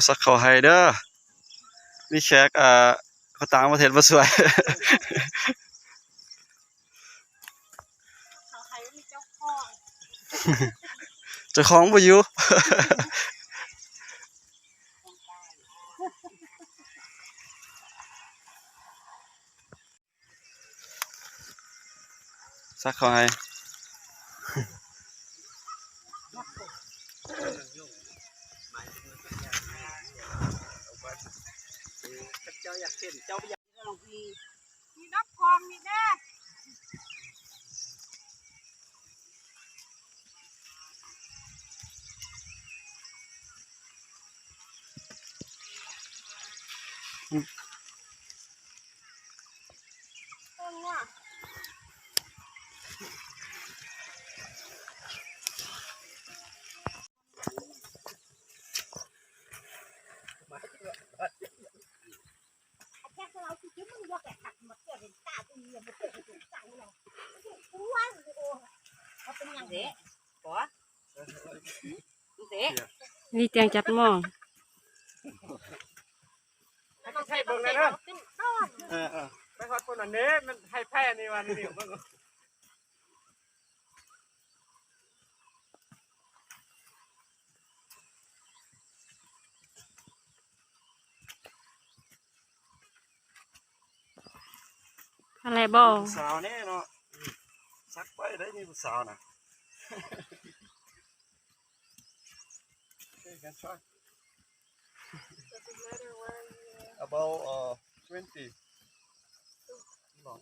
สักเขาให้เด้อมีแขกเขาต่างประเทศมาสวย เขาใครมีเจ้าของ เจ้าของบ่อยู่ สักเขาให้เจ้าอยากเห็นเจ้าอยากลองพี่ มีนับทองมีแน่ ต้นว่ะแค่เราคิดว่ามึงว่าแกขัดมาเกิดเป็นตาตัวนี้มาเกิดเป็นตาเรากูว่าโอ้เขาเป็นอย่างนี้ป๋อเด็ก นี่เตียงจับหม้อ ไม่ใช่เบิ่งเลยนะไปขอคนอันนี้มันให้แพ้ในวันนี้เบิ่งอะไรบ่ สาวแน่เนาะสักไปได้นี่ผู้สาวน่ะ Okay, can try. About 20 long.